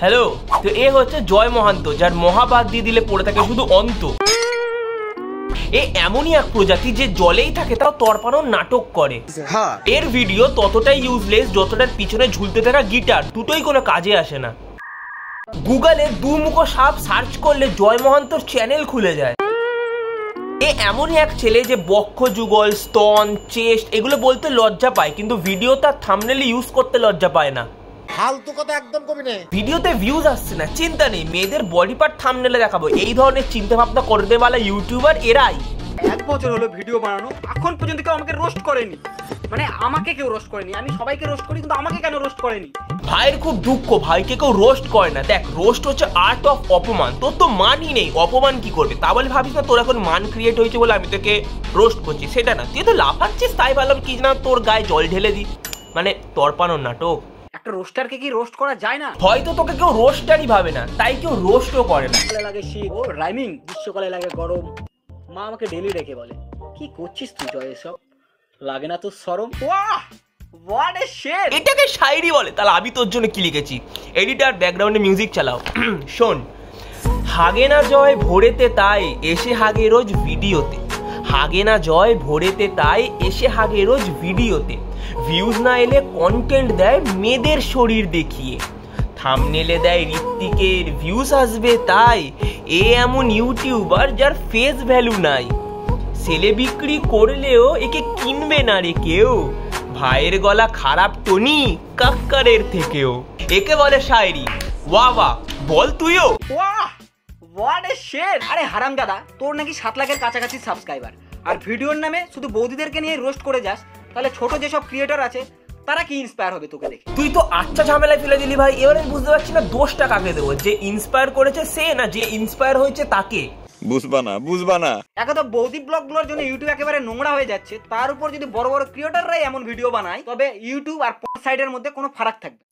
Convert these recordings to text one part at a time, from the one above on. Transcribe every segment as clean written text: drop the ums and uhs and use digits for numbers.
Hello, তো এ হচ্ছে জয় মহান্ত, যার মহাবাদ দিয়ে দিলে পড়ে থাকে শুধু অন্ত। এ এমনই এক প্রজাতি যে জলেই থাকে তাও তরপানোর নাটক করে। এর ভিডিও ততটাই ইউজলেস যতটার পিছনে ঝুলতে থাকা গিটার, দুটোই কোনো কাজে আসে না। গুগলে দুমুখো সাপ সার্চ করলে জয় মহান্তর চ্যানেল খুলে যায়। এ এমনই এক ছেলে যে বক্ষ যুগল, স্তন, চেস্ট এগুলো বলতে লজ্জা পায়, কিন্তু ভিডিও তার থাম্বনেলে ইউজ করতে লজ্জা পায় না। ফালতু কথা একদম কবি না। ভিডিওতে ভিউজ আসছে না, চিন্তা নেই, মেয়েদের বডি পার্ট থাম্বনেলে দেখাবো। এই ধরনের চিন্তা ভাবনা করতে বলা ইউটিউবার এরাই। 1 বছর হলো ভিডিও বানানো, এখন পর্যন্ত কেউ আমাকে রোস্ট করেনি। মানে আমাকে কেউ রোস্ট করেনি, আমি সবাইকে রোস্ট করি, কিন্তু আমাকে কেন রোস্ট করেনি? ভাইয়ের খুব দুঃখ, ভাইকে কেউ রোস্ট করে না। দেখ, রোস্ট হচ্ছে আর্ট অফ অপমান। তোর তো মানই নেই, অপমান কি করবে? তা বলে ভাবিস না তোর এখন মান ক্রিয়েট হয়েছে বলে আমি তোকে রোস্ট করছি, সেটা না। তুই তো লাফাচ্ছিস, তাই ভাবলাম কি না তোর গায়ে জল ঢেলে দি, মানে তরপানোর নাটক। একটা রোস্টারকে কি রোস্ট করা যায় না? হয়তো তোকে কেউ রোস্টারই ভাবে না, তাই কেউ রোস্টও করে না। লাগে শীত, ও রাইমিং, গ্রীষ্মকালে লাগে গরম। মা আমাকে ডেলি ডেকে বলে, কি করছিস তুই জয়, এসব লাগে না তোর শরম? ওয়াহ, হোয়াট এ শিট! এটাকে শায়রি বলে। তাহলে আমি তোর জন্য কি লিখেছি, এডিটর ব্যাকগ্রাউন্ডে মিউজিক চালাও। শোন, হাগে না জয় ভোরেতে তাই এসে হাগে রোজ ভিডিওতে। হাগে না জয় ভোরেতে তাই এসে হাগে রোজ ভিডিওতে। ভিউজ না এলে কন্টেন্ট দেয় মেয়েদের শরীর দেখিয়ে। থাম্বনেলে দেয় ঋত্বিকের, ভিউজ আসবে তাই। এ এমন ইউটিউবার যার ফেস ভ্যালু নাই। ছেলে বিক্রি করলেও একে কিনবে না রে কেউ। ভাইয়ের গলা খারাপ টনি কাক্কারের থেকেও। একে বলে শায়রি। ওয়া ওয়া, বল তুইও। ওয়াহ, হোয়াট এ শিট! আরে হারামজাদা, তোর নাকি 7 লাখের কাছাকাছি সাবস্ক্রাইবার, আর ভিডিওর নামে শুধু বৌদিদেরকে নিয়ে রোস্ট করে যাস। তাহলে ছোট যেসব ক্রিয়েটর আছে তারা কি ইন্সপায়ার হবে তোকে দেখে? তুই তো আচ্ছা ঝামেলায় ফেলে দিলি ভাই। এবারে বুঝতে পারছি না দোষটা কাকে দেবো, যে ইন্সপায়ার করেছে সে, না যে ইন্সপায়ার হয়েছে তাকে? বুঝবা না। এখন তো বৌদি ব্লগগুলোর জন্য ইউটিউব একেবারে নোংরা হয়ে যাচ্ছে, তার উপর যদি বড় বড় ক্রিয়েটররাই এমন ভিডিও বানায়, তবে ইউটিউব আর সাইডের মধ্যে কোনো ফারাক থাকবে।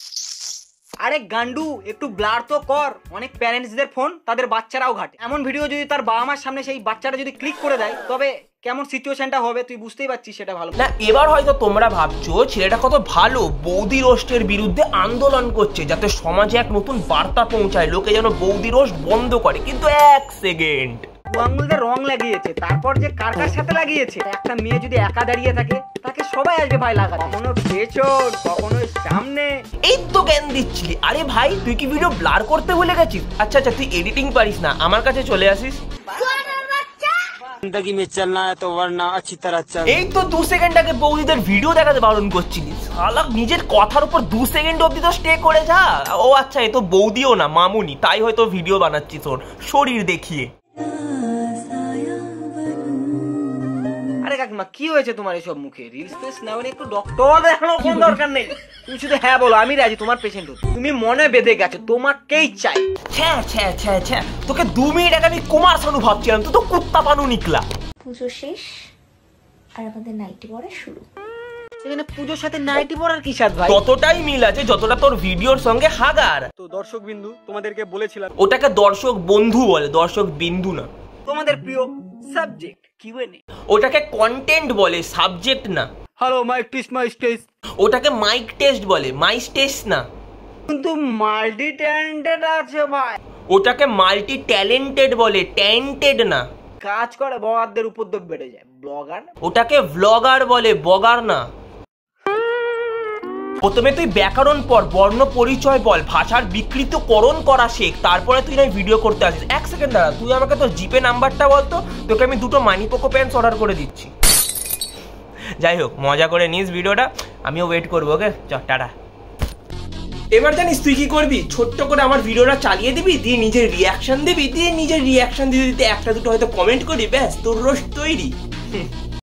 আরে গান্ডু, একটু ব্লার তো কর। অনেক প্যারেন্টসদের ফোন তাদের বাচ্চারাও ঘাটে। এমন ভিডিও যদি তার বাবা মার সামনে সেই বাচ্চাটা যদি ক্লিক করে দেয়, তবে কেমন সিচুয়েশনটা হবে তুই বুঝতেই পারছিস। সেটা ভালো না। এবার হয়তো তোমরা ভাবছো ছেলেটা কত ভালো, বৌদি রোস্টের বিরুদ্ধে আন্দোলন করছে যাতে সমাজে এক নতুন বার্তা পৌঁছায়, লোকে যেন বৌদি রোস্ট বন্ধ করে। কিন্তু এক সেকেন্ড, আঙুলতে রং লাগিয়েছে, তারপর যে কার কার সাথে লাগিয়েছে। একটা মেয়ে যদি একা দাঁড়িয়ে থাকে, তাকে সবাই আসবে ভাই লাগাতে, কখনো পেছন কখনো সামনে। এই তো জ্ঞান দিচ্ছিলি। আরে ভাই, তুই কি ভিডিও ব্লার করতে ভুলে গেছিস? আচ্ছা আচ্ছা, তুই এডিটিং পারিস না, আমার কাছে চলে আসিস। জিন্দগি মে চলনা হ্যায় তো ওয়ারনা अच्छी तरह चल। এই তো 2 সেকেন্ড আগে বৌদিদের ভিডিও দেখাতে বারণ করছিলিস। শালা নিজের কথার উপর 2 সেকেন্ড অবধি তো স্টে করে যা। ও আচ্ছা, এ তো বৌদিও না, মামুনি, তাই হয়তো ভিডিও বানাচ্ছিস তোর শরীর দেখিয়ে। আরে কাকিমা, কি হয়েছে তোমার এসব মুখে? রিলস ফেস না মানে একটু ডক্টর দেখানোর কোনো দরকার নেই। তুমি শুধু হ্যাঁ বলো, আমি রাজি, তোমার পেশেন্ট হতে। তুমি মনে বেঁধে গেছো, তোমাকেই চাই। ছ্যাঁ ছ্যাঁ ছ্যাঁ ছ্যাঁ, তোকে 2 মিনিট আগে আমি কুমার শানু ভাবছিলাম, তুই তো কুত্তা পানু নিকলা। পুজো শেষ আর আমাদের নাইটি পড়া শুরু। এখানে পুজোর সাথে নাইটি পরার কি সাথ ভাই? ততটাই মিল আছে যতটা তোর ভিডিওর সঙ্গে হাগার। তো দর্শক বিন্দু, তোমাদেরকে বলেছিলাম ওটাকে দর্শক বন্ধু বলে, দর্শক বিন্দু না। তোমাদের প্রিয় সাবজেক্ট কিউএনএ। ওটাকে কন্টেন্ট বলে, সাবজেক্ট না। Hello mic test, mic test. ওটাকে মাইক টেস্ট বলে, মাইক টেস্ট না। কিন্তু মাল্টি ট্যালেন্টেড আছে ভাই। ওটাকে মাল্টি ট্যালেন্টেড বলে, ট্যালেন্টেড না। কাজ করে ব্লগারদের উপদ্রব বেড়ে যায়, ব্লগার। ওটাকে ভ্লগার বলে, বগার না। প্রথমে তুই ব্যাকরণ পড়, বর্ণ পরিচয় বল, ভাষার বিকৃতকরণ করা শেখ, তারপরে তুই না ভিডিও করতে আসিস। 1 সেকেন্ড দাঁড়া, তুই আমাকে তোর জিপে নাম্বারটা বলতো, তোকে আমি 2টো মানিপোকো প্যান্টস অর্ডার করে দিচ্ছি। যাই হোক, মজা করে নিস ভিডিওটা, আমিও ওয়েট করবো। ওকে, চল টাটা। এবার জানিস তুই কি করবি? ছোট্ট করে আমার ভিডিওটা চালিয়ে দিবি, দিয়ে নিজের রিয়াকশন দিবি, দিয়ে নিজের রিয়াকশন দিতে দিতে 1টা 2টো হয়তো কমেন্ট করবি, ব্যাস তোর রোস্ট তৈরি।